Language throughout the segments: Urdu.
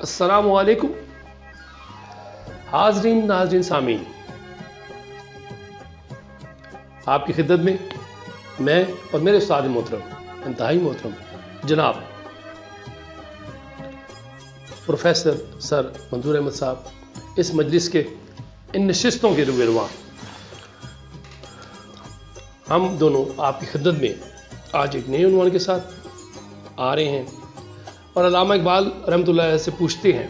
السلام علیکم حاضرین ناظرین سامعین، آپ کی خدمت میں میں اور میرے استاد محترم انتہائی محترم جناب پروفیسر سر منظور احمد صاحب اس مجلس کے ان نشستوں کے رواں ہم دونوں آپ کی خدمت میں آج ایک نئے عنوان کے ساتھ آ رہے ہیں اور علامہ اقبال رحمۃ اللہ علیہ سے پوچھتے ہیں،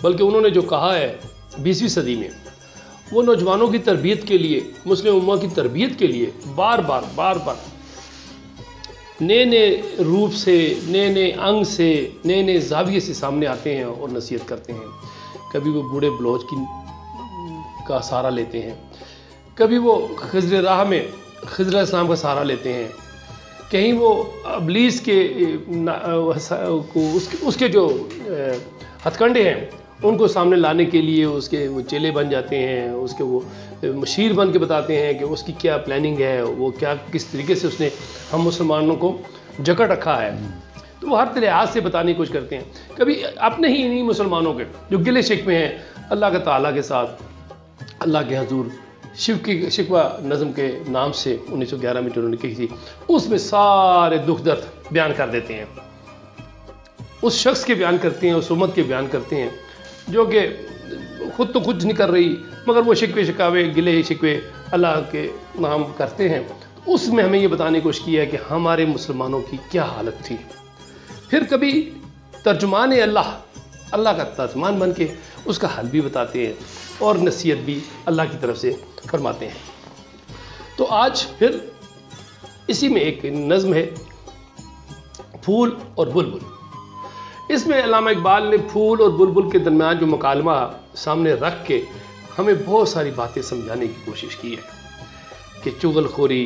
بلکہ انہوں نے جو کہا ہے 20ویں صدی میں وہ نوجوانوں کی تربیت کے لیے، مسلم امہ کی تربیت کے لیے بار بار نئے روپ سے، نئے انگ سے، نئے زاویے سے سامنے آتے ہیں اور نصیحت کرتے ہیں۔ کبھی وہ بوڑھے بلوچ کا سہارا لیتے ہیں، کبھی وہ خضر راہ میں خضر علیہ السلام کا سہارا لیتے ہیں، کہیں وہ ابلیس کے اس کے جو ہتھ کنڈے ہیں ان کو سامنے لانے کے لیے اس کے وہ چیلے بن جاتے ہیں، اس کے وہ مشیر بن کے بتاتے ہیں کہ اس کی کیا پلاننگ ہے، وہ کس طریقے سے اس نے ہم مسلمانوں کو جکڑ رکھا ہے۔ تو وہ ہر لحاظ سے بتانے کی کوشش کرتے ہیں، کبھی اپنے ہی نہیں مسلمانوں کے جو گلے شکوے ہیں اللہ کے تعالیٰ کے ساتھ، اللہ کے حضور شکوہ نظم کے نام سے 1911 میں جو انہوں نے کہی تھی، اس میں سارے دکھ درد بیان کر دیتے ہیں، اس شخص کے بیان کرتے ہیں، اس امت کے بیان کرتے ہیں جو کہ خود تو کچھ نہیں کر رہی مگر وہ شکوے شکاوے گلے شکوے اللہ کے نام کرتے ہیں۔ اس میں ہمیں یہ بتانے کی کوشش کی ہے کہ ہمارے مسلمانوں کی کیا حالت تھی۔ پھر کبھی ترجمان اللہ کا ترجمان بن کے اس کا حل بھی بتاتے ہیں اور نصیحت بھی اللہ کی طرف سے فرماتے ہیں۔ تو آج پھر اسی میں ایک نظم ہے پھول اور بلبل۔ اس میں علامہ اقبال نے پھول اور بلبل کے درمیان جو مکالمہ سامنے رکھ کے ہمیں بہت ساری باتیں سمجھانے کی کوشش کی ہے کہ چغل خوری،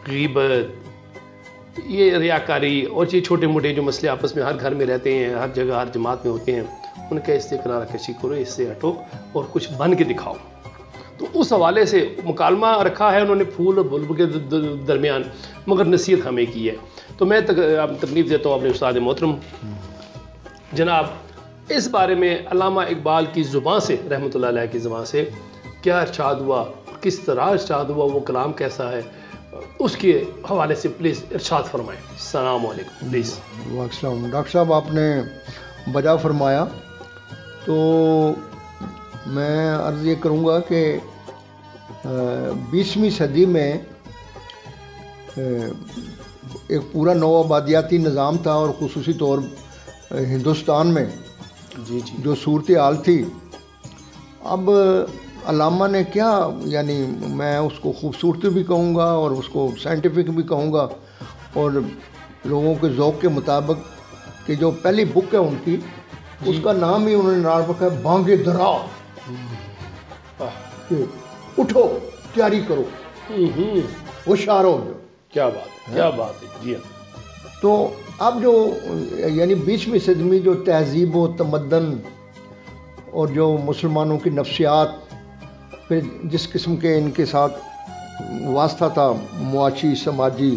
غیبت، یہ ریاکاری اور یہ چھوٹے موٹے جو مسئلے آپس میں ہر گھر میں رہتے ہیں، ہر جگہ ہر جماعت میں ہوتے ہیں، ان کا اس سے کنارہ کشی کرو، اس سے ہٹو اور کچھ بن کے دکھاؤ۔ تو اس حوالے سے مکالمہ رکھا ہے انہوں نے پھول اور بلبل کے درمیان، مگر نصیحت ہمیں کی ہے۔ تو میں تکلیف دیتا ہوں اپنے استاد محترم جناب اس بارے میں علامہ اقبال کی زبان سے، رحمۃ اللہ علیہ کی زبان سے کیا ارشاد ہوا، کس طرح ارشاد ہوا، وہ کلام کیسا ہے، اس کے حوالے سے پلیز ارشاد فرمائیں۔ السلام علیکم پلیز۔ وعلیکم السلام۔ ڈاکٹر صاحب آپ نے بجا فرمایا، تو میں عرض یہ کروں گا کہ 20ویں صدی میں ایک پورا نو آبادیاتی نظام تھا، اور خصوصی طور ہندوستان میں جو صورتحال تھی، اب علامہ نے کیا، یعنی میں اس کو خوبصورتی بھی کہوں گا اور اس کو سائنٹیفک بھی کہوں گا، اور لوگوں کے ذوق کے مطابق کہ جو پہلی بک ہے ان کی، اس کا نام ہی انہوں نے نام رکھا ہے بانگ درا، کہ اٹھو تیاری کرو ہوشیار ہو جاؤ۔ کیا بات ہے، کیا بات ہے، جی ہاں۔ تو اب جو یعنی 20ویں صدی میں جو تہذیب و تمدن اور جو مسلمانوں کی نفسیات، پھر جس قسم کے ان کے ساتھ واسطہ تھا معاشی، سماجی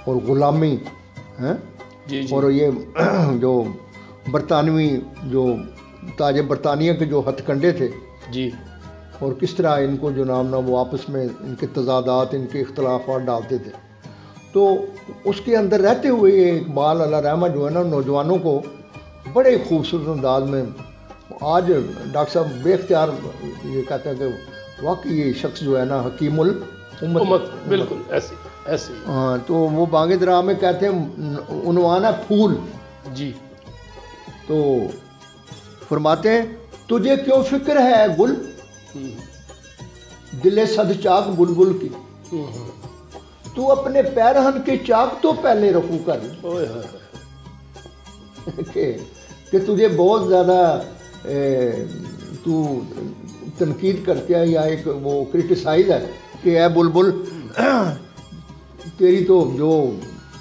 اور غلامی ہیں، اور یہ جو برطانوی جو تاج برطانیہ کے جو ہتھ کنڈے تھے جی، اور کس طرح ان کو جو نام وہ آپس میں ان کے تضادات، ان کے اختلافات ڈالتے تھے، تو اس کے اندر رہتے ہوئے یہ اقبال اللہ رحمہ جو ہے نا نوجوانوں کو بڑے خوبصورت انداز میں، آج ڈاکٹر صاحب بے اختیار یہ کہتے ہیں کہ واقعی یہ شخص جو ہے نا حکیم الامت، بالکل ایسے ہاں، تو وہ بانگ درا میں کہتے ہیں عنوان ہے پھول جی، تو فرماتے ہیں تجھے کیوں فکر ہے گل، دل صد چاک بلبل کی، تو اپنے پیرہن کے چاک تو پہلے رفو کر، کہ تجھے بہت زیادہ تو تنقید کرتے ہیں یا ایک وہ کرٹیسائز ہے کہ اے بلبل تیری تو جو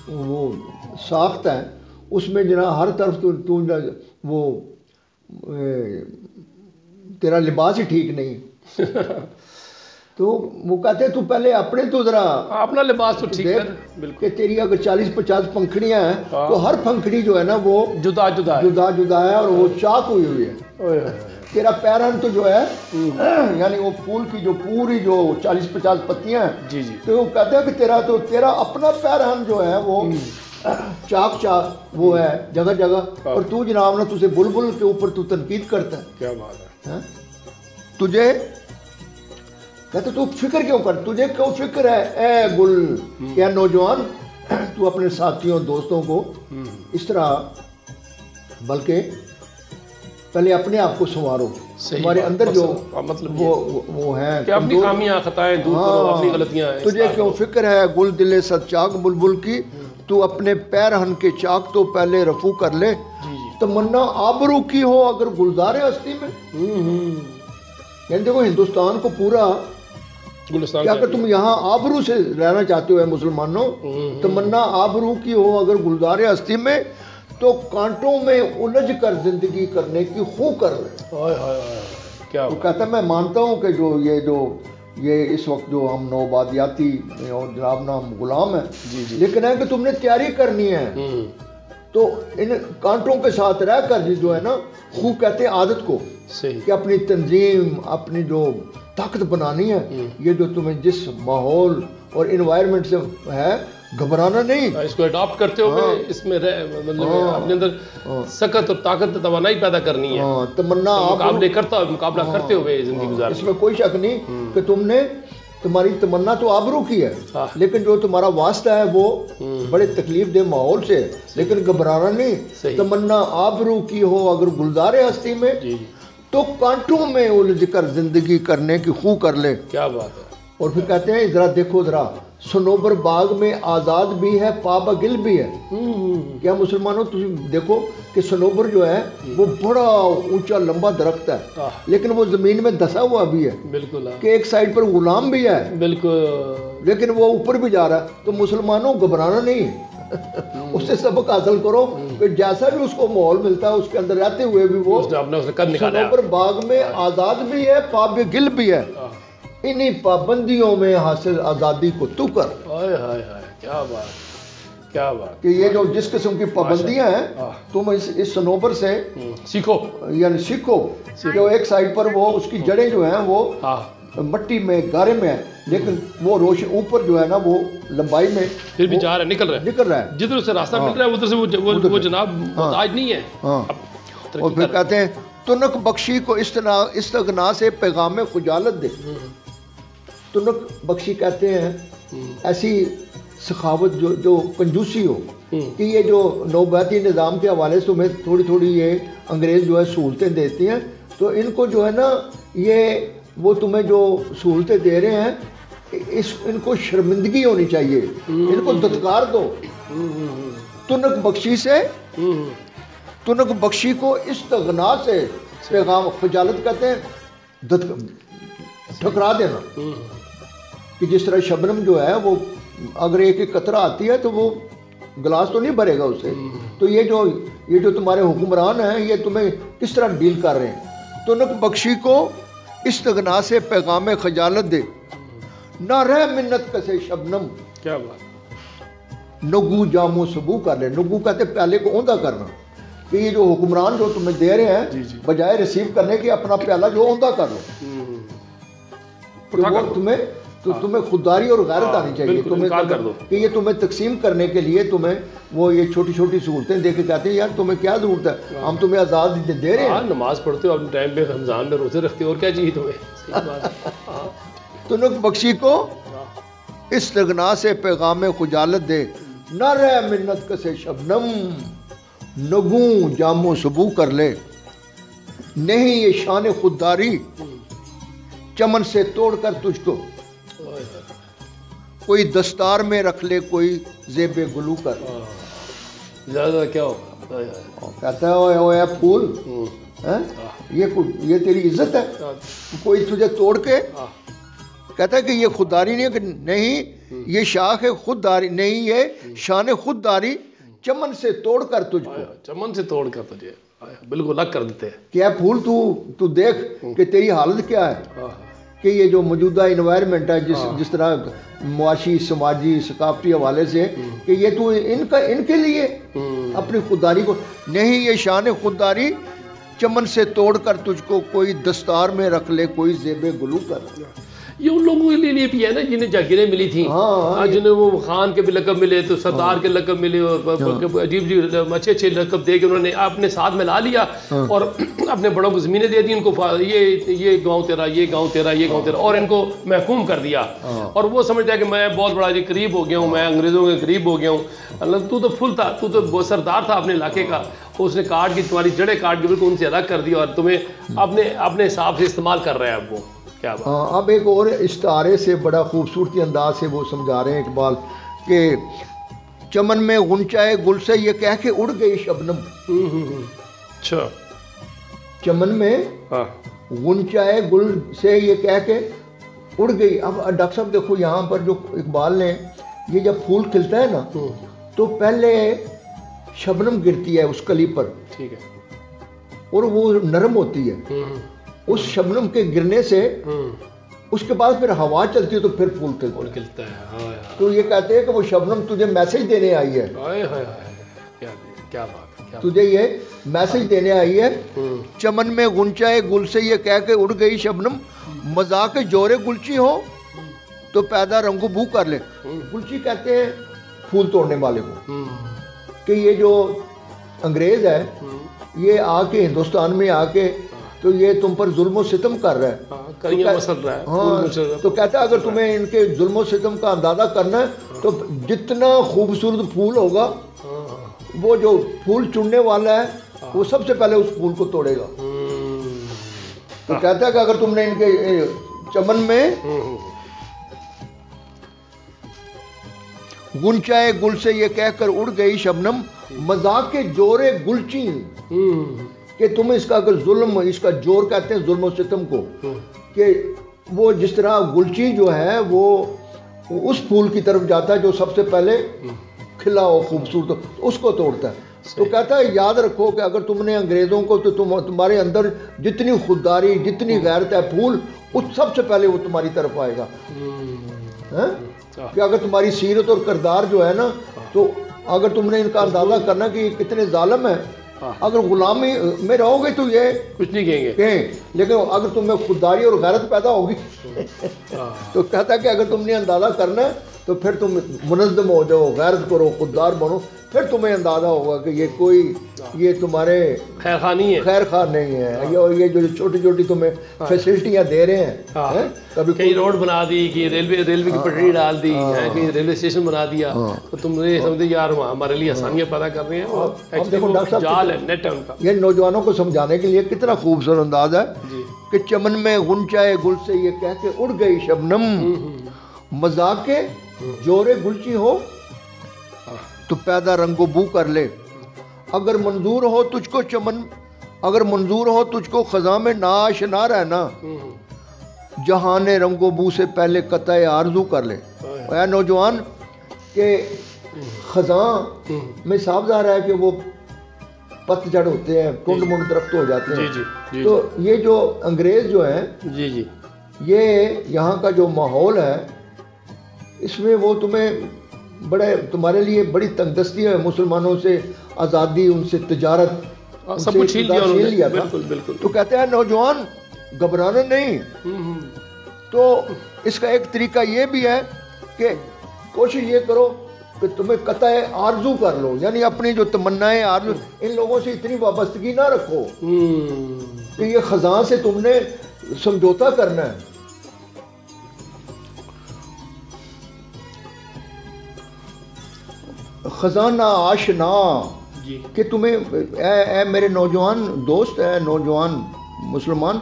وہ ساخت ہے اس میں جناب ہر طرف تو وہ تیرا لباس ہی ٹھیک نہیں۔ تو وہ کہتے ہیں تو پہلے اپنے تو ذرا اپنا لباس تو ٹھیک ہے بالکل کہ تیری اگر 40-50 پنکھڑیاں ہیں تو ہر پنکھڑی جو ہے نا وہ جدا جدا ہے اور وہ چاک ہوئی ہے. تیرا پیرہن تو جو ہے یعنی وہ پھول کی جو پوری جو 40-50 پتیاں ہیں جی جی تو وہ کہتے ہیں کہ تیرا اپنا پیرہن جو ہے وہ چاک وہ ہے جگہ جگہ اور تو جناب نا تجھے بلبل کے اوپر تو تنقید کرتا ہے. کیا بات ہے. تجھے کہتے تو فکر کیوں کر, تجھے کیوں فکر ہے اے گل یا نوجوان, تو اپنے ساتھیوں دوستوں کو اس طرح بلکہ پہلے اپنے آپ کو سنوارو. تمہارے اندر جو مطلب وہ ہیں کہ اپنی خامیاں خطائیں دور کرو, اپنی غلطیاں. تجھے کیوں فکر ہے گل دل صد چاک بلبل کی, تو اپنے پیرہن کے چاک تو پہلے رفو کر لے. تمنا آبرو کی ہو اگر گلزار ہستی میں. یعنی دیکھو ہندوستان کو پورا کہ اگر تم یہاں آبرو سے رہنا چاہتے ہو مسلمانوں, تمنا آبرو کی ہو اگر گلزار ہستی میں, تو کانٹوں میں الجھ کر زندگی کرنے کی خو کر لے. تو کہتا ہے میں مانتا ہوں کہ یہ اس وقت جو ہم نوبادیاتی اور جناب نام غلام ہیں, لیکن ہے کہ تم نے تیاری کرنی ہے تو ان کانٹوں کے ساتھ رہ کر جو ہے نا خو کہتے ہیں عادت کو, کہ اپنی تنظیم اپنی جو طاقت بنانی ہے. یہ جو تمہیں جس ماحول اور انوائرمنٹ سے ہے گھبرانا نہیں, اس کو اڈاپٹ کرتے ہوئے اس میں مطلب اپنے اندر سکت اور طاقت توانائی پیدا کرنی ہے. تمنا مقابلہ کرتے ہوئے زندگی گزارنا. اس میں کوئی شک نہیں کہ تمہاری تمنا تو آبرو کی ہے, لیکن جو تمہارا واسطہ ہے وہ بڑے تکلیف دہ ماحول سے, لیکن گھبرانا نہیں. تمنا آبرو کی ہو اگر گلزار ہستی میں, تو کانٹوں میں الجھ کر زندگی کرنے کی خو کر لے. کیا بات ہے. اور پھر کہتے ہیں ذرا دیکھو ذرا, سنوبر باغ میں آزاد بھی ہے پابگل بھی ہے. کیا مسلمانوں تم دیکھو کہ سنوبر جو ہے وہ بڑا اونچا لمبا درخت ہے, لیکن وہ زمین میں دھسا ہوا بھی ہے. بالکل. کہ ایک سائڈ پر غلام بھی ہے. بالکل. لیکن وہ اوپر بھی جا رہا ہے. تو مسلمانوں گھبرانا نہیں, اس سے سبق حاصل کرو کہ جیسا بھی اس کو ماحول ملتا ہے اس کے اندر رہتے ہوئے بھی وہ سنوبر باغ میں آزاد بھی ہے پابگل بھی ہے. انہی پابندیوں میں حاصل آزادی کو تو کر. کیا بات کیا بات. کہ یہ جو جس قسم کی پابندیاں ہیں تم اس سنوبر سے سیکھو, یعنی سیکھو. جو ایک سائڈ پر وہ اس کی جڑیں جو ہیں وہ مٹی میں گارے میں ہے, لیکن وہ روشن اوپر جو ہے نا وہ لمبائی میں پھر بھی جا رہا ہے, نکل رہا ہے. جدھر سے راستہ مل رہا ہے ادھر سے وہ جناب محتاج نہیں ہے. اور پھر کہتے ہیں تنک بخشی کو استغنا سے پیغام خجالت دے. تنک بخشی کہتے ہیں ایسی سخاوت جو کنجوسی ہو, کہ یہ جو نوباتی نظام کے حوالے سے تمہیں تھوڑی تھوڑی یہ انگریز جو ہے سہولتیں دیتی ہیں, تو ان کو جو ہے نا یہ وہ تمہیں جو سہولتیں دے رہے ہیں ان کو شرمندگی ہونی چاہیے, ان کو دھتکار دو. تنک بخشی سے تنک بخشی کو استغنا سے پیغام خجالت کہتے ہیں ٹھکرا دینا. کہ جس طرح شبنم جو ہے وہ اگر ایک ایک قطرہ آتی ہے تو وہ گلاس تو نہیں بھرے گا اس سے. تو یہ جو تمہارے حکمران ہیں یہ تمہیں کس طرح ڈیل کر رہے ہیں. تنک بخشی کو استغنا سے پیغام خجالت دے, نہ رہ منت کسے شبنم. کیا بات. نگو جامو سبو کر لے. نگو کہتے پیالے کو اوندا کرنا, کہ یہ جو حکمران جو تمہیں دے رہے ہیں بجائے ریسیو کرنے کے اپنا پیالہ جو اوندا کر لو. تمہیں خودداری اور غیرت آنی چاہیے. کہ یہ تمہیں تقسیم کرنے کے لیے تمہیں وہ یہ چھوٹی چھوٹی سہولتیں دے کے کہتے ہیں یار تمہیں کیا ضرورت ہے, ہم تمہیں آزاد دے رہے ہیں. نماز پڑھتے ہو اپنے ٹائم پہ, رمضان میں روزے رکھتے ہو, اور کیا چاہیے تمہیں. تنک بخشی کو استغنا سے پیغام خجالت دے, نہ رہ منت کسے شبنم. نگوں جامو سبو کر لے, نہیں یہ شان خودداری چمن سے توڑ کر تجھ کو. کوئی دستار میں رکھ لے کوئی زیب گلو کر. زیادہ کیا ہوگا. کہتا ہے اوے پھول یہ تیری عزت ہے, کوئی تجھے توڑ کے. کہتا ہے کہ یہ خودداری نہیں ہے, کہ نہیں یہ شاخ خودداری نہیں, یہ شان خودداری چمن سے توڑ کر تجھ کو. چمن سے توڑ کر تجھے بالکل الگ کر دیتے ہیں. کیا پھول تو دیکھ کہ تیری حالت کیا ہے. کہ یہ جو موجودہ انوائرمنٹ ہے جس طرح معاشی سماجی ثقافتی حوالے سے کہ یہ تو ان کے لیے اپنی خودداری کو نہیں، یہ شان خودداری چمن سے توڑ کر تجھ کو کوئی دستار میں رکھ لے کوئی زیب گلو کر. یہ ان لوگوں کے لیے بھی ہے نا جنہیں جاگیریں ملی تھیں، جنہیں وہ خان کے بھی لقب ملے تو سردار کے لقب ملے، اور عجیب اچھے اچھے لقب دے کے انہوں نے اپنے ساتھ میں لا لیا اور اپنے بڑوں کو زمینیں دے دی، ان کو یہ گاؤں تیرا، یہ گاؤں تیرا، یہ گاؤں تیرا، اور ان کو محکوم کر دیا. اور وہ سمجھتا ہے کہ میں بہت بڑا قریب ہو گیا ہوں، میں انگریزوں کے قریب ہو گیا ہوں. اللہ تو فل تھا، تو بہت سردار تھا اپنے علاقے کا، اس نے کاٹ کی تمہاری جڑیں کاٹ کے بالکل ان سے الگ کر دیا اور تمہیں اپنے حساب سے استعمال کر رہے ہیں. اب وہ اب ایک اور استعارے سے بڑا خوبصورتی انداز سے وہ سمجھا رہے ہیں اقبال کہ چمن میں غنچۂ گل سے یہ کہہ کے اڑ گئی شبنم. اچھا، چمن میں غنچۂ گل سے یہ کہہ کے اڑ گئی. اب ڈاکٹر صاحب دیکھو یہاں پر جو اقبال نے یہ جب پھول کھلتا ہے نا تو پہلے شبنم گرتی ہے اس کلی پر، ٹھیک ہے، اور وہ نرم ہوتی ہے. اس شبنم کے گرنے سے اس کے بعد پھر ہوا چلتی ہے تو پھر پھول کھلتا ہے. تو یہ کہتے ہیں کہ وہ شبنم تجھے میسج دینے آئی ہے، تجھے یہ میسج دینے آئی ہے. چمن میں غنچۂ گل سے یہ کہہ کے اڑ گئی شبنم، مذاق جورے گلچی ہو تو پیدا رنگ و بو کر لے. گلچی کہتے ہیں پھول توڑنے والے کو، کہ یہ جو انگریز ہے یہ آ کے ہندوستان میں آ کے تو یہ تم پر ظلم و ستم کر رہا ہے. تو کہتا ہے اگر تمہیں ان کے ظلم و ستم کا اندازہ کرنا ہے تو جتنا خوبصورت پھول ہوگا وہ جو پھول چننے والا ہے وہ سب سے پہلے اس پھول کو توڑے گا. تو کہتا ہے کہ اگر تم نے ان کے چمن میں غنچۂ گل سے یہ کہہ کر اڑ گئی شبنم، مذاق کے جورے گلچی، کہ تم اس کا اگر ظلم، اس کا جور کہتے ہیں ظلم و ستم کو، کہ وہ جس طرح گلچی جو ہے وہ اس پھول کی طرف جاتا ہے جو سب سے پہلے کھلا ہو خوبصورت، اس کو توڑتا ہے. تو کہتا ہے یاد رکھو کہ اگر تم نے انگریزوں کو تو تمہارے اندر جتنی خودداری جتنی غیرت ہے پھول اس سب سے پہلے وہ تمہاری طرف آئے گا. کہ اگر تمہاری سیرت اور کردار جو ہے نا تو اگر تم نے ان کا اندازہ کرنا کہ یہ کتنے ظالم ہیں، اگر غلامی میں رہو گے تو یہ کچھ نہیں کہیں گے، لیکن اگر تم میں خودداری اور غیرت پیدا ہوگی تو کہتا ہے کہ اگر تم نے اندازہ کرنا ہے تو پھر تم منظم ہو جاؤ، غیرت کرو، خوددار بنو، پھر تمہیں اندازہ ہوگا کہ یہ کوئی یہ تمہارے خیر خواہ نہیں ہے، خیر خواہ نہیں ہے. یہ جو چھوٹی چھوٹی تمہیں فیسلٹیاں دے رہے ہیں، کبھی کہیں روڈ بنا دی، کہ ریلوے کی پٹری ڈال دی، کہیں ریلوے اسٹیشن بنا دیا، تو تم یہ سمجھتے یار ہمارے لیے آسانیاں پیدا کر رہے ہیں. جال ہے، نیٹ ہے ان کا. یہ نوجوانوں کو سمجھانے کے لیے کتنا خوبصورت انداز ہے کہ چمن میں غنچۂ گل سے یہ کہہ کے اڑ گئی شبنم، مذاق کے جورے گلچی ہو تو پیدا رنگ و بو کر لے. اگر منظور ہو تجھ کو چمن، اگر منظور ہو تجھ کو خزاں میں ناآشنا رہنا، جہان رنگ و بو سے پہلے قطع آرزو کر لے. اے نوجوان کہ خزاں میں صاف ظاہر ہے کہ وہ پت جھڑ ہوتے ہیں، ٹنڈ منڈ درخت ہو جاتے ہیں. تو یہ جو انگریز جو ہیں یہ یہاں کا جو ماحول ہے اس میں وہ تمہیں تمہارے لیے بڑی تنگ دستی ہے، مسلمانوں سے آزادی، ان سے تجارت سب کچھ چھین لیا تھا. تو کہتے ہیں نوجوان گھبرانا نہیں. تو اس کا ایک طریقہ یہ بھی ہے کہ کوشش یہ کرو کہ تمہیں قطع آرزو کر لو، یعنی اپنی جو تمنائیں آرزو، ان لوگوں سے اتنی وابستگی نہ رکھو کہ یہ خزاں سے تم نے سمجھوتا کرنا ہے. خزانہ آشنا کہ تمہیں اے میرے نوجوان دوست، اے نوجوان مسلمان،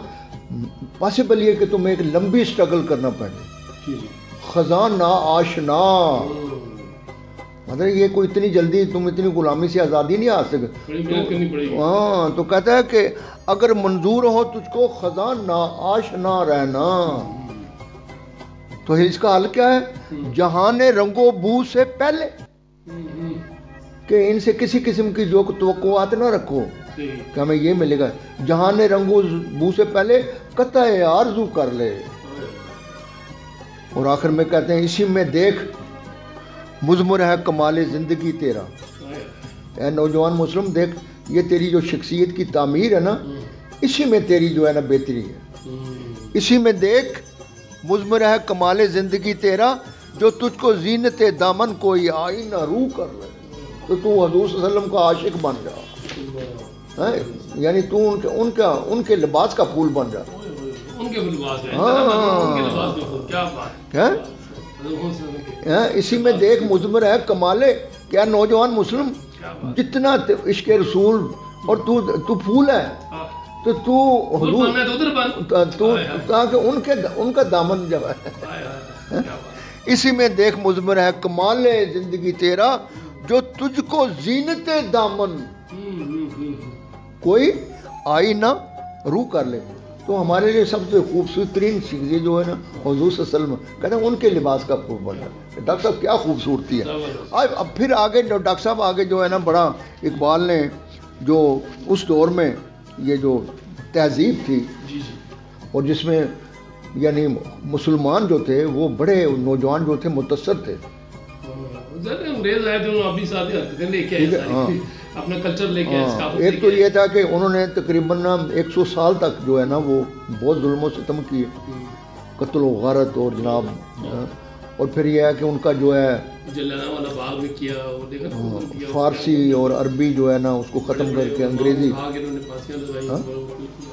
پاسبل یہ کہ تمہیں ایک لمبی سٹرگل کرنا پڑے. خزانہ آشنا مطلب یہ کوئی اتنی جلدی تم اتنی غلامی سے آزادی نہیں آ سکے. ہاں تو کہتا ہے کہ اگر منظور ہو تجھ کو خزانہ آشنا رہنا، تو اس کا حل کیا ہے؟ جہان رنگ و بو سے پہلے، کہ ان سے کسی قسم کی جو توقعات نہ رکھو کہ ہمیں یہ ملے گا. جہان رنگ و بو سے پہلے قطع آرزو کر لے. اور آخر میں کہتے ہیں اسی میں دیکھ مضمر ہے کمال زندگی تیرا. اے نوجوان مسلم دیکھ یہ تیری جو شخصیت کی تعمیر ہے نا اسی میں تیری جو ہے نا بہتری ہے. اسی میں دیکھ مضمر ہے کمال زندگی تیرا جو تجھ کو زینت دامن کوئی آئینہ رو کر لے. تو حضور صلی اللہ علیہ وسلم کا عاشق بن جا, یعنی تو ان کے لباس کا پھول بن جا. اسی میں دیکھ مضمر ہے کمال. کیا نوجوان مسلم جتنا عشق رسول اور تو پھول ہے تو تاکہ ان کا دامن جب ہے. اسی میں دیکھ مضمر ہے کمال زندگی تیرا جو تجھ کو زینت دامن کوئی آئینہ رو کر لے. تو ہمارے لیے سب سے خوبصورت ترین چیزیں جو ہے نا حضور صلی اللہ علیہ وسلم کہتے ہیں ان کے لباس کا پھول بن ہے. ڈاکٹر صاحب کیا خوبصورتی ہے. اب پھر آگے ڈاکٹر صاحب آگے جو ہے نا بڑا اقبال نے جو اس دور میں یہ جو تہذیب تھی اور جس میں یعنی مسلمان جو تھے وہ بڑے نوجوان جو تھے متاثر تھے. انگریز آئے تو اپنی ساتھ لے کے اپنا کلچر لے کے. ایک تو یہ تھا کہ انہوں نے تقریباً 100 سال تک جو ہے نا وہ بہت ظلم و ستم کیے, قتل و غارت اور جناب. اور پھر یہ ہے کہ ان کا جو ہے فارسی اور عربی جو ہے نا اس کو ختم کر کے انگریزی.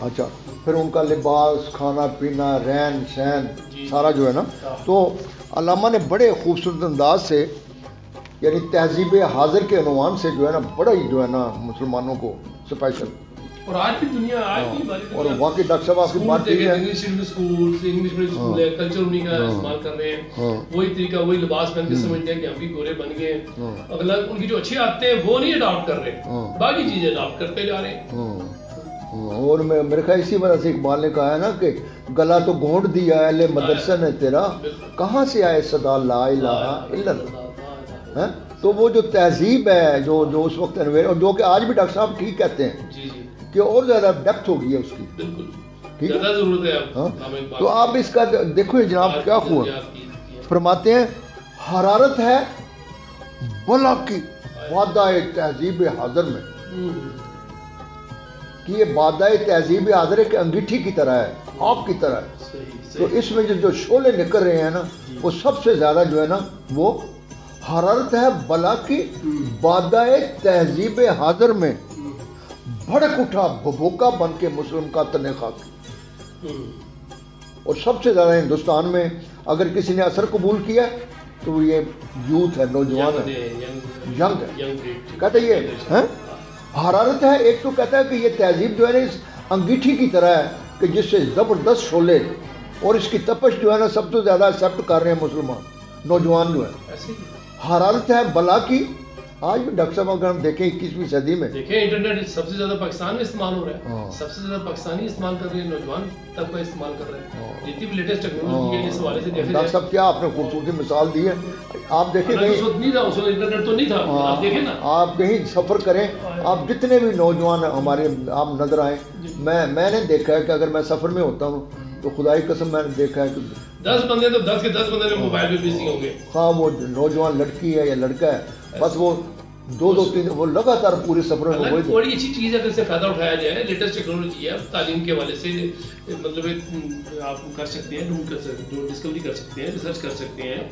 اچھا پھر ان کا لباس کھانا پینا رہن سہن سارا جو ہے نا. تو علامہ نے بڑے خوبصورت انداز سے یعنی تہذیب حاضر کے عنوان سے جو ہے نا بڑا ہی جو ہے نا مسلمانوں کو اسپیشل. اور آج بھی دنیا اور واقعی ڈاکٹر صاحب آپ کی بات ٹھیک ہے. انگلش اسکول ہے کلچر انہیں کا استعمال کر رہے ہیں, وہی طریقہ وہی لباس پہن کے سمجھتے ہیں کہ ہم بھی گورے بن گئے ہیں. اگلا ان کی جو اچھی عادتیں ہیں وہ نہیں اڈاپٹ کر رہے, باقی چیزیں اڈاپٹ کرتے جا رہے ہیں. اور میرے خیال اسی وجہ سے اقبال نے کہا ہے نا کہ گلا تو گھونٹ دیا اہل مدرسہ نے تیرا کہاں سے آئے صدا لا الہ الا اللہ. تو وہ جو تہذیب ہے جو اس وقت اور جو کہ آج بھی ڈاکٹر صاحب ٹھیک کہتے ہیں کہ اور زیادہ ڈیپتھ ہو گئی ہے اس کی. ٹھیک ہے. تو آپ اس کا دیکھو جناب کیا ہوا. فرماتے ہیں حرارت ہے بلا کی وعدہ تہذیب حاضر میں کہ یہ وعدہ تہذیب حاضر ایک انگیٹھی کی طرح ہے, آپ کی طرح ہے. تو اس میں جو شعلے نکل رہے ہیں نا وہ سب سے زیادہ جو ہے نا وہ حرارت ہے بلا کی وعدہ تہذیب حاضر میں بھڑک اٹھا بھبوکا بن کے مسلم کا تنے خاکی. اور سب سے زیادہ ہندوستان میں اگر کسی نے اثر قبول کیا تو وہ یہ یوتھ ہے, نوجوان ہے, ینگ ہے. کہتے یہ حرارت ہے. ایک تو کہتا ہے کہ یہ تہذیب جو ہے نا اس انگیٹھی کی طرح ہے کہ جس سے زبردست شعلے اور اس کی تپش جو ہے نا سب سے زیادہ ایکسیپٹ کر رہے ہیں مسلمان نوجوان جو ہے. حرارت ہے بلا کی. آج بھی ڈاکٹر صاحب اگر ہم دیکھیں 21ویں صدی میں دیکھیں انٹرنیٹ سب سے زیادہ پاکستان میں استعمال ہو رہا ہے, سب سے زیادہ پاکستانی استعمال کر رہے ہیں, نوجوان طبقہ استعمال کر رہے ہیں. جتنی بھی لیٹسٹ ٹیکنالوجی ہے اس حوالے سے دیکھیں. ڈاکٹر صاحب کیا آپ نے خوبصورتی مثال دی ہے. آپ دیکھیں اس وقت نہیں تھا, اس وقت انٹرنیٹ تو نہیں تھا. آپ دیکھیں نا, آپ کہیں سفر کریں, آپ جتنے بھی نوجوان ہمارے آپ نظر آئیں, میں نے دیکھا ہے کہ اگر میں سفر میں ہوتا ہوں تو خدائی قسم میں نے دیکھا ہے کہ 10 بندے تو 10 کے 10 بندے موبائل پہ بزی ہوں گے. ہاں وہ نوجوان لڑکی ہے یا لڑکا ہے, بس وہ 2-3 وہ لگاتار پورے سفر میں وہی. بڑی اچھی چیز ہے, اگر اس سے فائدہ اٹھایا جائے. لیٹسٹ ٹیکنالوجی ہے, تعلیم کے حوالے سے مطلب آپ کر سکتے ہیں, جو ڈسکوری کر سکتے ہیں, ریسرچ کر سکتے ہیں.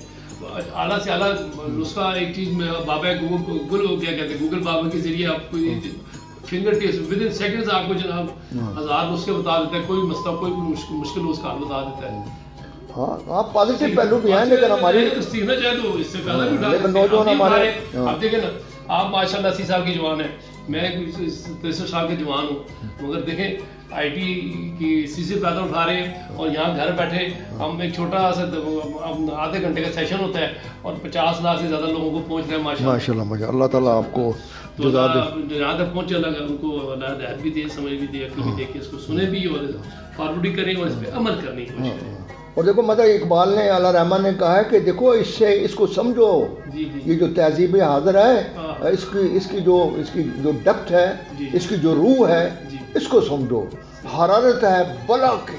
اعلیٰ سے اعلیٰ نسخہ ایک چیز میں بابا گوگل ہو گیا, کہتے ہیں گوگل بابا کے ذریعے آپ کو fingertips within seconds آپ کو جناب 1000 نسخے بتا دیتا ہے. کوئی مسئلہ کوئی مشکل اس کا حل بتا دیتا ہے. ہاں آپ پازیٹیو پہلو بھی ہیں لیکن ہماری سیکھنا چاہے تو اس سے فائدہ بھی اٹھا. نوجوان ہمارے آپ دیکھیں نا, آپ ماشاء اللہ 80 سال کی جوان ہیں, میں 63 سال کے جوان ہوں, مگر دیکھیں آئی ٹی کی اسی سے فائدہ اٹھا رہے ہیں. اور یہاں گھر بیٹھے ہم ایک چھوٹا سا آدھے گھنٹے کا سیشن ہوتا ہے اور 50 لاکھ سے زیادہ لوگوں کو پہنچ رہے ہیں. ماشاء اللہ اللہ تعالیٰ آپ کو جہاں تک پہنچے اللہ ان کو ہدایت بھی دے, سمجھ بھی دے, عقل بھی دے کہ اس کو سنے بھی اور فارورڈ کریں اور اس پہ عمل کرنے کی کوشش کریں. اور دیکھو مطلب اقبال نے اللہ رحمان نے کہا ہے کہ دیکھو اس کو سمجھو, یہ جو تہذیب حاضر ہے اس کی جو ڈپتھ ہے, اس کی جو روح ہے, اس کو سمجھو. حرارت ہے بلا کی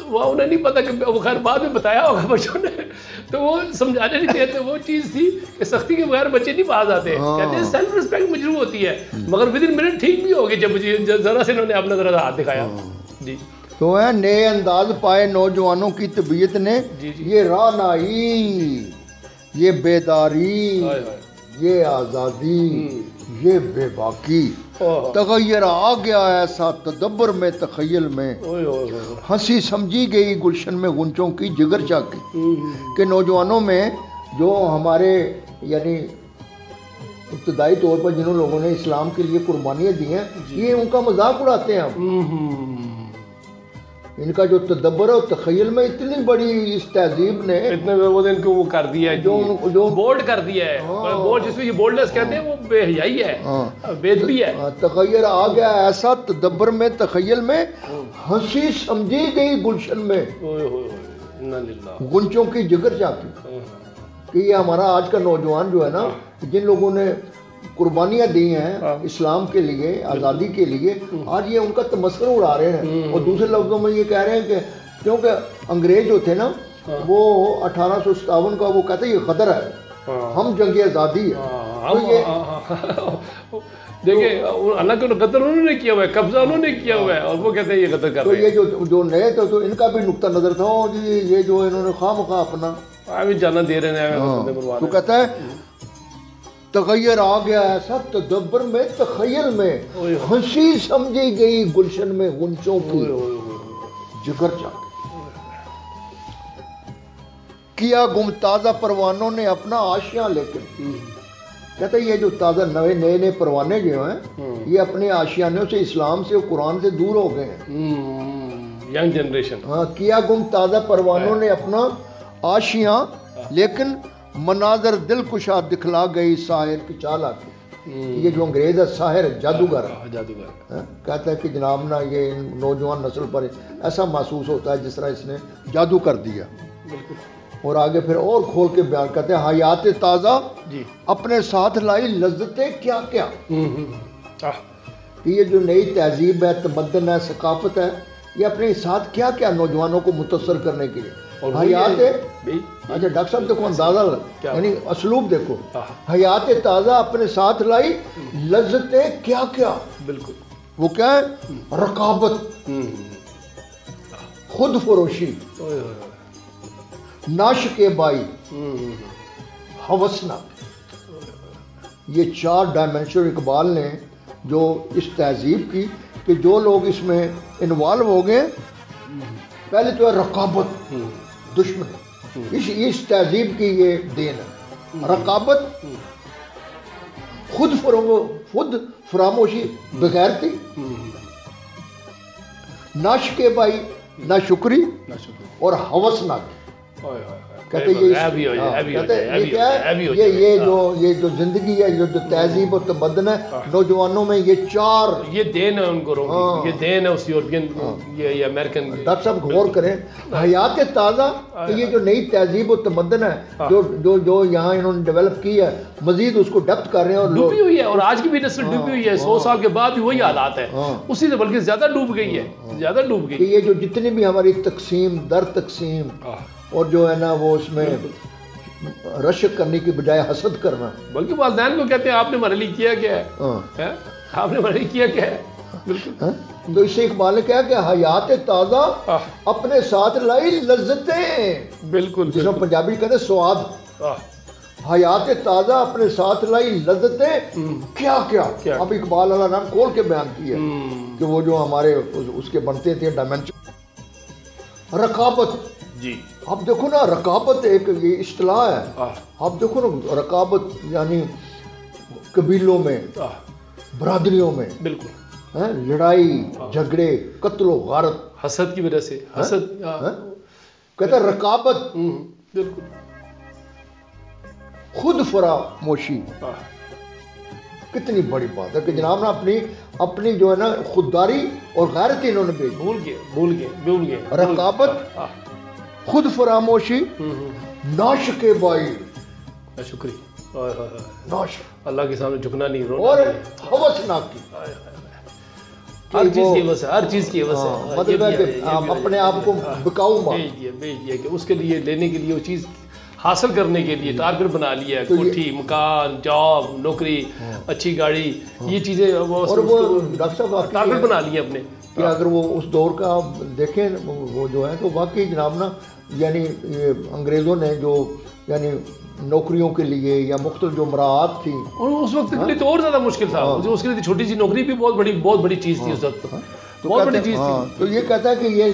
وہ انہیں نہیں پتا کہ وہ خیر بعد میں بتایا ہوگا بچوں نے، تو وہ سمجھانے نہیں دیتے. وہ چیز تھی کہ سختی کے بغیر بچے نہیں باز آتے. کہتے ہیں سیلف رسپیکٹ مجروح ہوتی ہے، مگر ود ان منٹ ٹھیک بھی ہوگی جب ذرا سے انہوں نے اپنا ذرا ہاتھ دکھایا. جی تو ہے نئے انداز پائے نوجوانوں کی طبیعت نے، یہ رانائی، یہ بیداری، یہ آزادی، یہ بے باکی. تغیر آ گیا ایسا تدبر میں تخیل میں، ہنسی سمجھی گئی گلشن میں غنچوں کی جگر چاکی. کہ نوجوانوں میں جو ہمارے یعنی ابتدائی طور پر جنہوں لوگوں نے اسلام کے لیے قربانیاں دی ہیں، یہ ان کا مذاق اڑاتے ہیں ہم. ان کا جو تدبر ہے تخیل میں اتنی بڑی اس تہذیب نے اتنے وہ ان کو وہ کر دیا ہے، جو بولڈ کر دیا ہے. بولڈ جس میں یہ بولڈنس کہتے ہیں وہ بے حیائی ہے، بے ادبی ہے. تغیر آ گیا ایسا تدبر میں تخیل میں، ہنسی سمجھی گئی گلشن میں گنچوں کی جگر چاکی. کہ یہ ہمارا آج کا نوجوان جو ہے نا، جن لوگوں نے قربانیاں دی ہیں اسلام کے لیے، آزادی کے لیے، آج یہ ان کا تمسخر اڑا رہے ہیں. اور دوسرے لفظوں میں یہ کہہ رہے ہیں کہ کیونکہ انگریز جو تھے نا وہ 1857 کا وہ کہتے ہیں یہ غدر ہے، ہم جنگ آزادی ہے. دیکھیں حالانکہ قدر انہوں نے کیا ہوا ہے، قبضہ انہوں نے کیا ہوا ہے، اور وہ کہتے ہیں یہ قدر کر رہے ہیں. تو یہ جو نئے تھے تو ان کا بھی نقطہ نظر تھا جی، یہ جو انہوں نے خواہ مخواہ اپنا جانا دے رہے ہیں. تو کہتا ہے تغیر آ گیا ایسا تدبر میں تخیل میں، ہنسی سمجھی گئی گلشن میں غنچوں کی جگر چاکی. کیا گم تازہ پروانوں نے اپنا آشیاں، لیکن کہتا ہے یہ جو تازہ نئے پروانے جو ہیں یہ اپنے آشیانوں سے، اسلام سے، قرآن سے دور ہو گئے ہیں. Young generation. ہاں، کیا گم تازہ پروانوں نے اپنا آشیاں، لیکن مناظر دل کشا دکھلا گئی ساحر کی چالاکی. یہ جو انگریز ہے ساحر، جادوگر ہے. کہتا ہے کہ جناب نا یہ نوجوان نسل پر ایسا محسوس ہوتا ہے جس طرح اس نے جادو کر دیا. اور آگے پھر اور کھول کے بیان کرتے ہیں حیات تازہ اپنے ساتھ لائی لذتیں کیا کیا. یہ جو نئی تہذیب ہے، تمدن ہے، ثقافت ہے، یہ اپنے ساتھ کیا کیا نوجوانوں کو متاثر کرنے کے لیے. حیات، اچھا ڈاکٹر صاحب دیکھو اندازہ یعنی اسلوب دیکھو، حیات تازہ اپنے ساتھ لائی لذتیں کیا کیا. بالکل وہ کیا ہے؟ رقابت، خود فروشی، نعش کے بائی، ہوسنا. یہ 4 ڈائمنشن اقبال نے جو اس تہذیب کی، کہ جو لوگ اس میں انوالو ہو گئے، پہلے تو ہے رقابت، دشمن، اس تہذیب کی یہ دین ہے. رقابت، خود فراموشی، بغیرتی، نعش کے بائی، ناشکری، اور ہوسناک. کہتے یہ جو زندگی ہے، یہ جو تہذیب اور تمدن ہے، نوجوانوں میں یہ 4 یہ دین ہے ان کو، یہ دین ہے اس یورپین یہ امریکن. ڈاکٹر صاحب غور کریں، حیات تازہ، یہ جو نئی تہذیب اور تمدن ہے جو یہاں انہوں نے ڈیولپ کی ہے، مزید اس کو ڈیپتھ کر رہے ہیں، اور ڈوبی ہوئی ہے. اور آج کی بھی نسل ڈوبی ہوئی ہے. 100 سال کے بعد بھی وہی حالات ہے، اسی سے بلکہ زیادہ ڈوب گئی ہے، زیادہ ڈوب گئی. یہ جو جتنی بھی ہماری تقسیم در تقسیم، اور جو ہے نا وہ اس میں رشک کرنے کی بجائے حسد کرنا، بلکہ والدین کو کہتے ہیں آپ نے ہمارے لیے کیا کیا ہے، آپ نے ہمارے لیے کیا کیا ہے. بالکل. تو اس سے اقبال نے کہا کہ حیات تازہ اپنے ساتھ لائی لذتیں. بالکل. جس میں پنجابی کہتے ہیں سواد. حیات تازہ اپنے ساتھ لائی لذتیں کیا کیا. اب اقبال علیہ نام کھول کے بیان کیا کہ وہ جو ہمارے اس کے بنتے تھے ڈائمنشن. رقابت. جی اب دیکھو نا، رقابت ایک یہ اصطلاح ہے. اب دیکھو نا، رقابت یعنی قبیلوں میں، برادریوں میں، بالکل لڑائی جھگڑے، قتل و غارت، حسد کی وجہ سے. حسد کہتا ہے رقابت. بالکل. خود فراموشی، کتنی بڑی بات ہے کہ جناب نا اپنی جو ہے نا خودداری اور غیرت انہوں نے بھیج. بھول گئے. رقابت، خود فراموشی، نعش کے بائی، شکری، نعش، اللہ کے سامنے جھکنا نہیں، اور ہوسناکی. ہر چیز کی عوض ہے، ہر چیز کی عوض ہے، مطلب ہے کہ آپ اپنے آپ کو بکاؤ بھیج دیا کہ اس کے لیے لینے کے لیے وہ چیز حاصل کرنے کے لیے ٹارگیٹ بنا لیا ہے، کوٹھی، مکان، جاب، نوکری، اچھی گاڑی، یہ چیزیں اور وہ ڈاکٹر صاحب ٹارگیٹ بنا لیے اپنے کہ اگر وہ اس دور کا آپ دیکھیں وہ جو ہے تو واقعی جناب نا یعنی انگریزوں نے جو یعنی نوکریوں کے لیے یا مختلف جو مراعات تھی اور اس وقت کے لیے تو اور زیادہ مشکل تھا، اس کے لیے چھوٹی سی نوکری بھی بہت بڑی چیز تھی اس وقت، بہت بڑی چیز تھی۔ تو یہ کہتا ہے کہ یہ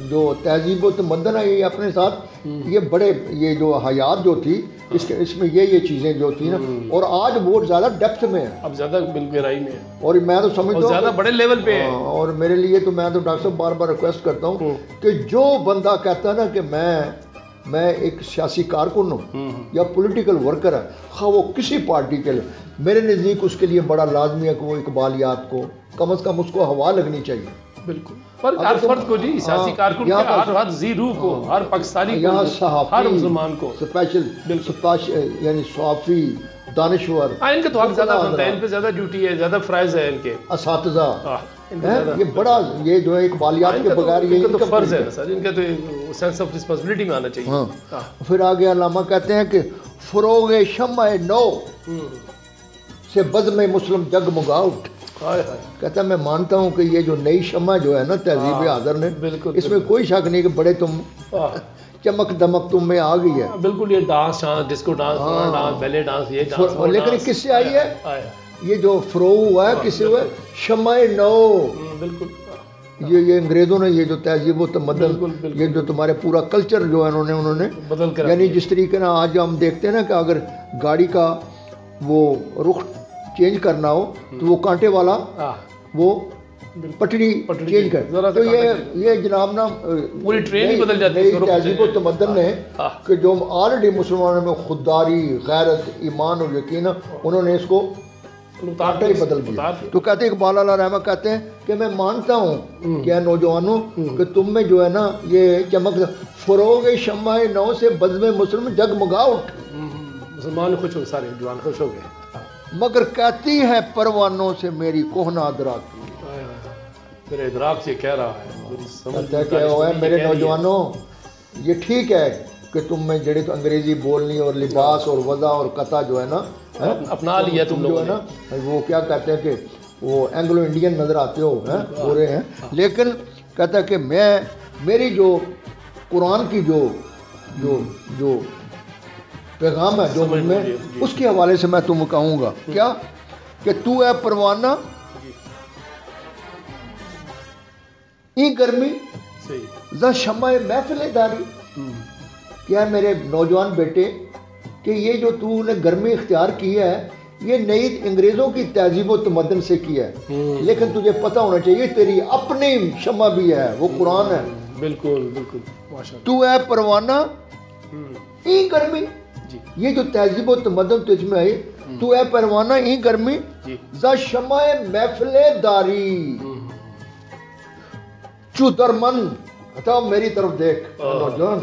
جو تہذیب و تمدن ہے یہ اپنے ساتھ یہ بڑے یہ جو حیات جو تھی اس میں یہ چیزیں جو تھی نا، اور آج بہت زیادہ ڈیپتھ میں ہے، اب زیادہ گہرائی میں ہے، اور میں تو سمجھتا ہوں زیادہ بڑے لیول پہ ہے۔ اور میرے لیے تو میں تو ڈاکٹر صاحب بار بار ریکویسٹ کرتا ہوں کہ جو بندہ کہتا ہے نا کہ میں ایک سیاسی کارکن ہوں یا پولیٹیکل ورکر ہے، خواہ وہ کسی پارٹی کے لیے، میرے نزدیک اس کے لیے بڑا لازمی ہے کہ وہ اقبالیات کو کم از کم اس کو ہوا لگنی چاہیے۔ بالکل، پر ہر فرد کو جی، سیاسی کارکن کو، ہر ذی روح کو، ہر پاکستانی کو، ہر مسلمان کو، اسپیشل یعنی صحافی، دانشور، ان کا تو حق زیادہ بنتا ہے، ان پہ زیادہ ڈیوٹی ہے، زیادہ فرائض ہے ان کے، اساتذہ، یہ بڑا یہ جو ہے اقبالیات کے بغیر یہ تو فرض ہے سر، ان کا تو سینس آف رسپانسبلٹی میں آنا چاہیے۔ پھر آگے علامہ کہتے ہیں کہ فروغ شمع نو سے بزم مسلم جگمگا اٹھ، کہتا ہے میں مانتا ہوں کہ یہ جو نئی شمع جو ہے نا تہذیب حاضر نے، اس میں کوئی شک نہیں کہ بڑے تم چمک دمک تم میں آ گئی ہے، بالکل، یہ ڈانس، ڈسکو ڈانس، بیلے ڈانس، یہ ڈانس، لیکن کس سے آئی ہے یہ جو فروغ ہوا ہے، کس سے ہوا ہے؟ شمع نو، بالکل، یہ انگریزوں نے یہ جو تہذیب و تمدن، یہ جو تمہارے پورا کلچر جو ہے انہوں نے بدل کر، یعنی جس طریقے سے آج ہم دیکھتے ہیں نا کہ اگر گاڑی کا وہ رخ چینج کرنا ہو تو وہ کانٹے والا وہ پٹڑی چینج کر، تو یہ جناب نا پوری ٹرین ہی بدل جاتی ہے تہذیب و تمدن نے کہ جو آلریڈی مسلمانوں میں خودداری، غیرت، ایمان اور یقین، انہوں نے اس کو کانٹا ہی بدل دیا۔ تو کہتے ہیں اقبال علیہ رحمہ کہتے ہیں کہ میں مانتا ہوں کہ نوجوانوں کہ تم میں جو ہے نا یہ چمک، فروغ شمع نو سے بزم مسلم جگمگا اٹھ، مسلمان خوش ہو، سارے جوان خوش ہو گئے، مگر کہتی ہے پروانوں سے میری کوہنا ادراک، میرے ادراک سے کہہ رہا ہے کہ میرے نوجوانوں یہ ٹھیک ہے کہ تم میں جڑے تو انگریزی بولنی اور لباس اور وضع اور قطع جو ہے نا اپنا لیا تم جو ہے نا، وہ کیا کہتے ہیں کہ وہ اینگلو انڈین نظر آتے ہو پورے ہیں، لیکن کہتا ہے کہ میری جو قرآن کی جو پیغام ہے جو میں اس کے حوالے سے میں تم کہوں گا کیا کہ تو اے پروانہ ای گرمی ز شمع محفل داری، کیا میرے نوجوان بیٹے کہ یہ جو تو نے گرمی اختیار کی ہے یہ نئی انگریزوں کی تہذیب و تمدن سے کیا ہے، لیکن تجھے پتہ ہونا چاہیے تیری اپنی شمع بھی ہے، وہ قرآن ہے۔ بالکل بالکل، تو اے پروانہ ای گرمی، یہ جو تہذیب و تمدن تجھ میں آئی، تو اے پروانہ ای گرمی ز شمع محفل داری، چو درمن، بتاؤ میری طرف دیکھ نوجوان،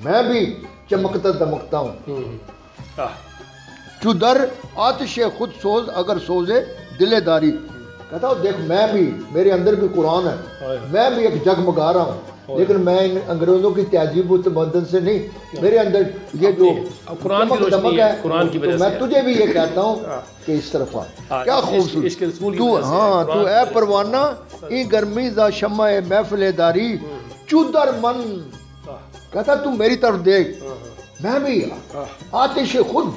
میں بھی چمکتا دمکتا ہوں، چو در آتش خود سوز اگر سوزے دل داری، کہتا ہوں دیکھ میں بھی، میرے اندر بھی قرآن ہے، میں بھی ایک جگمگا رہا ہوں، لیکن میں ان انگریزوں کی تہذیب و تمدن سے نہیں، میرے اندر یہ جو چمک دمک ہے، تو میں تجھے بھی یہ کہتا ہوں کہ اس طرف آ، کیا خوبصورت، تو اے پروانہ ای گرمی ز شمع محفل داری، چو در من، کہتا تم میری طرف دیکھ، میں بھی آتش خود،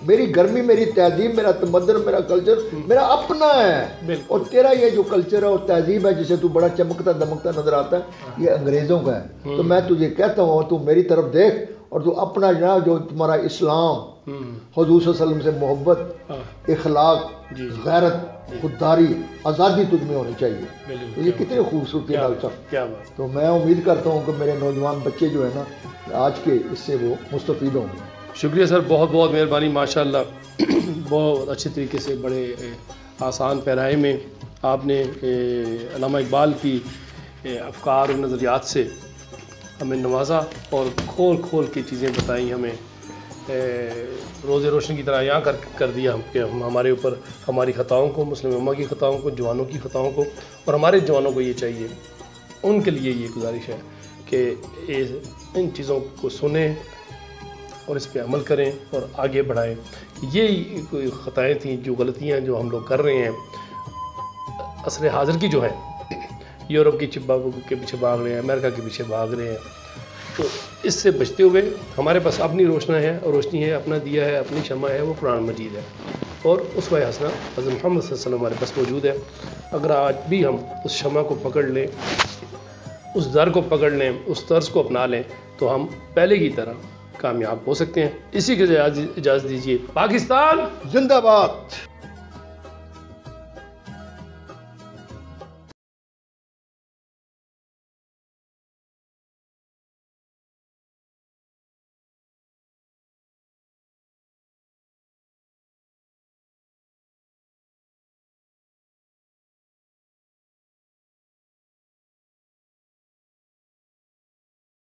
میری گرمی، میری تہذیب، میرا تمدن، میرا کلچر میرا اپنا ہے، اور تیرا یہ جو کلچر ہے اور تہذیب ہے جسے تو بڑا چمکتا دمکتا نظر آتا ہے یہ انگریزوں کا ہے، تو میں تجھے کہتا ہوں تو میری طرف دیکھ، اور تو اپنا جناب جو تمہارا اسلام، حضور صلی اللہ علیہ وسلم سے محبت، اخلاق، غیرت، خودداری، آزادی تجھ میں ہونی چاہیے، تو یہ کتنی خوبصورتی ہے ڈاکٹر صاحب، تو میں امید کرتا ہوں کہ میرے نوجوان بچے جو ہے نا آج کے اس سے وہ مستفید ہوں گے۔ شکریہ سر، بہت بہت مہربانی، ماشاءاللہ بہت اچھے طریقے سے بڑے آسان پیرائے میں آپ نے علامہ اقبال کی افکار و نظریات سے ہمیں نوازا اور کھول کھول کے چیزیں بتائیں ہمیں روز روشن کی طرح یہاں کر دیا کہ ہمارے اوپر ہماری خطاؤں کو، مسلم امہ کی خطاؤں کو، جوانوں کی خطاؤں کو، اور ہمارے جوانوں کو یہ چاہیے، ان کے لیے یہ گزارش ہے کہ ان چیزوں کو سنیں اور اس پہ عمل کریں اور آگے بڑھائیں. یہ کوئی خطائیں تھیں، جو غلطیاں جو ہم لوگ کر رہے ہیں عصر حاضر کی جو ہے، یورپ کی کے پیچھے بھاگ رہے ہیں، امریکہ کے پیچھے بھاگ رہے ہیں، تو اس سے بچتے ہوئے ہمارے پاس اپنی روشنی ہے، اپنا دیا ہے، اپنی شمع ہے، وہ قرآن مجید ہے، اور اسوہ حسنہ حضرت محمد صلی اللہ علیہ وسلم ہمارے پاس موجود ہے. اگر آج بھی ہم اس شمع کو پکڑ لیں، اس در کو پکڑ لیں، اس طرز کو اپنا لیں، تو ہم پہلے کی طرح کامیاب ہو سکتے ہیں. اسی کے اجازت دیجیے. پاکستان زندہ باد.